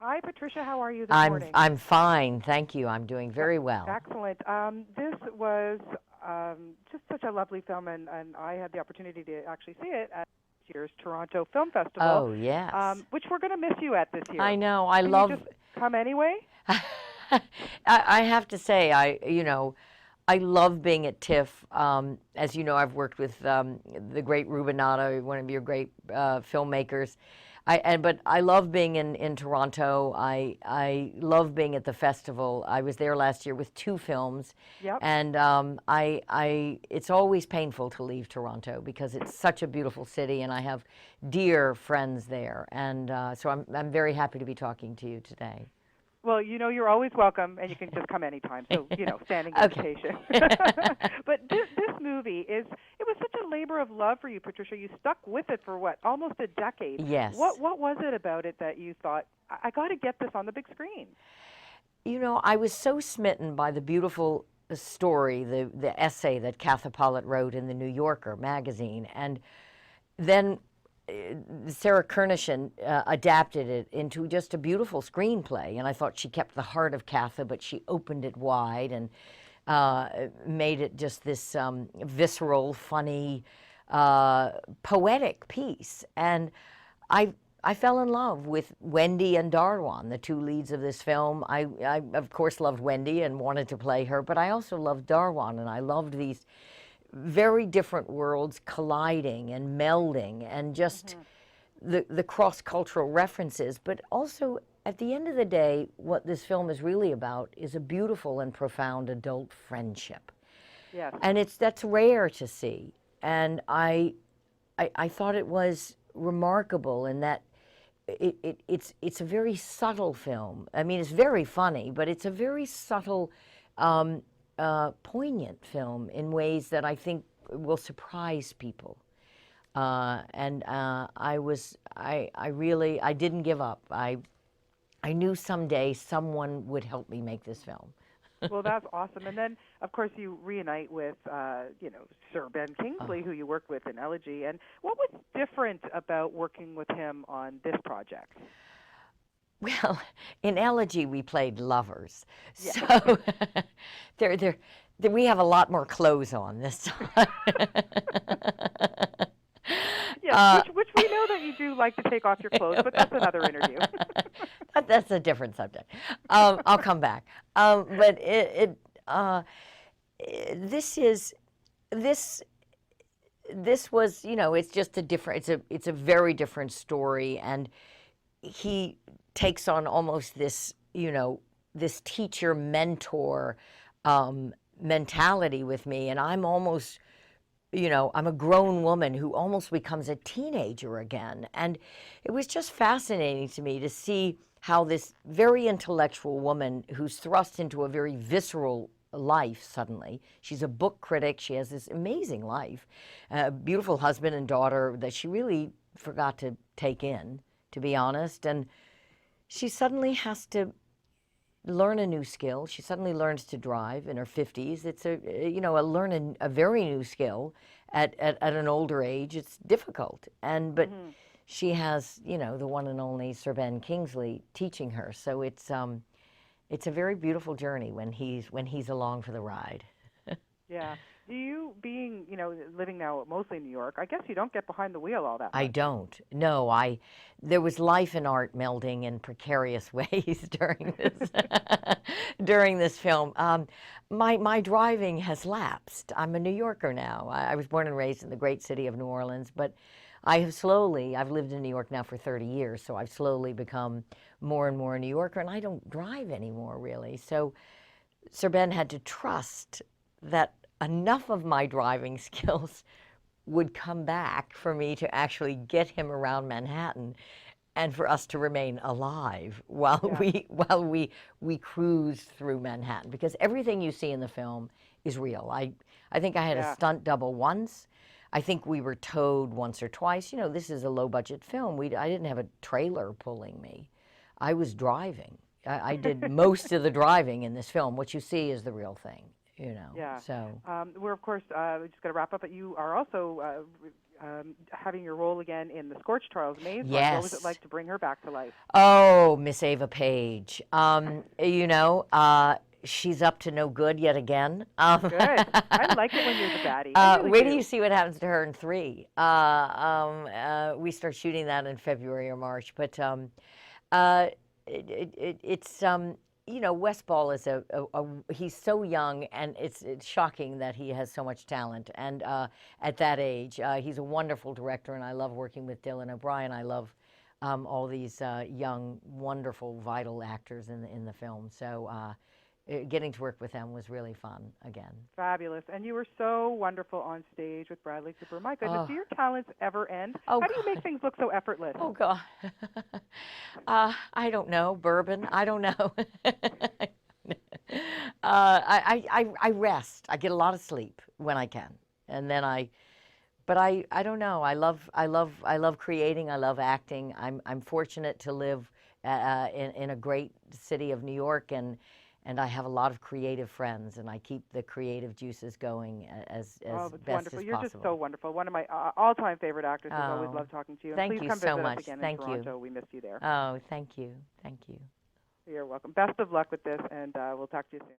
Hi, Patricia. How are you this I'm morning? I'm fine, thank you. I'm doing very well. Excellent. This was just such a lovely film, and I had the opportunity to actually see it at this year's Toronto Film Festival, Oh, yes. which we're going to miss you at this I year. know. I Can you just love come anyway? I have to say I love being at TIFF. As you know, I've worked with the great Rubenata, one of your great filmmakers. But I love being in Toronto. I love being at the festival. I was there last year with two films, Yep. and it's always painful to leave Toronto because it's such a beautiful city, and I have dear friends there, and so I'm very happy to be talking to you today. Well, you're always welcome, and you can just come anytime. So, standing Okay. invitation. But this movie it was such a labor of love for you, Patricia. You stuck with it for what, almost a decade. Yes. What was it about it that you thought, I got to get this on the big screen? I was so smitten by the beautiful story, the essay that Katha Pollitt wrote in the New Yorker magazine, and then Sarah Kernishan adapted it into just a beautiful screenplay. And I thought she kept the heart of Katha, but she opened it wide and made it just this visceral, funny, poetic piece. And I I fell in love with Wendy and Darwan, the two leads of this film. I of course loved Wendy and wanted to play her, but I also loved Darwan, and I loved these very different worlds colliding and melding, and just the cross-cultural references. But also, at the end of the day, what this film is really about is a beautiful and profound adult friendship. Yes. And that's rare to see. And I thought it was remarkable in that it's a very subtle film. I mean, it's very funny, but it's a very subtle, poignant film in ways that I think will surprise people. I didn't give up. I knew someday someone would help me make this film. Well, that's awesome. And then, of course, you reunite with, Sir Ben Oh. Kingsley, who you worked with in Elegy. And what was different about working with him on this project? Well, in Elegy we played lovers, Yes. so we have a lot more clothes on this time. Yes, uh, which we know that you do like to take off your clothes, but that's another interview. that's a different subject. I'll come back. But this is this this was, it's just a different. It's a very different story, and he takes on almost this, this teacher mentor mentality with me, and I'm almost, I'm a grown woman who almost becomes a teenager again. And it was just fascinating to me to see how this very intellectual woman who's thrust into a very visceral life suddenly. She's a book critic. She has this amazing life, a beautiful husband and daughter that she really forgot to take in, to be honest. And she suddenly has to learn a new skill. She suddenly learns to drive in her 50s. It's a very new skill at an older age. It's difficult. But Hmm. she has, the one and only Sir Ben Kingsley teaching her. So it's a very beautiful journey when he's along for the ride. Yeah. Do you, being, living now mostly in New York, I guess you don't get behind the wheel all that I much. don't. No, there was life and art melding in precarious ways during this during this film. My driving has lapsed. I'm a New Yorker now. I was born and raised in the great city of New Orleans, but I've lived in New York now for 30 years, so I've slowly become more and more a New Yorker, and I don't drive anymore, really. So Sir Ben had to trust that enough of my driving skills would come back for me to actually get him around Manhattan and for us to remain alive while Yeah. we cruise through Manhattan, because everything you see in the film is real. I think I had a Yeah. stunt double once. I think we were towed once or twice. This is a low budget film. I didn't have a trailer pulling me. I was driving. I did most of the driving in this film. What you see is the real thing, Yeah. So We're, of course, we just got to wrap up, but you are also having your role again in the Scorch Trials Maze. What was it Yes. like to bring her back to life? Oh, Miss Ava Page. She's up to no good yet again. Good. I like it when you're the baddie. I really Wait do. till you see what happens to her in 3. We start shooting that in February or March. But it's Wes Ball is he's so young, and it's shocking that he has so much talent. And at that age, he's a wonderful director, and I love working with Dylan O'Brien. I love all these young, wonderful, vital actors in the film. So getting to work with them was really fun again. Fabulous. And you were so wonderful on stage with Bradley Cooper. My goodness, Oh. do your talents ever end? Oh, How do you make things look so effortless? Oh, God. I don't know. Bourbon? I don't know. I rest. I get a lot of sleep when I can. And then but I don't know. I love creating. I love acting. I'm fortunate to live in a great city of New York, and I have a lot of creative friends, and I keep the creative juices going as Oh, best it's wonderful. as You're possible. just so wonderful. One of my all-time favorite actors. I've always Oh, loved talking to you. And thank please you come so visit much. us again Thank in you. Toronto. We missed you there. Oh, thank you. Thank you. You're welcome. Best of luck with this, and we'll talk to you soon.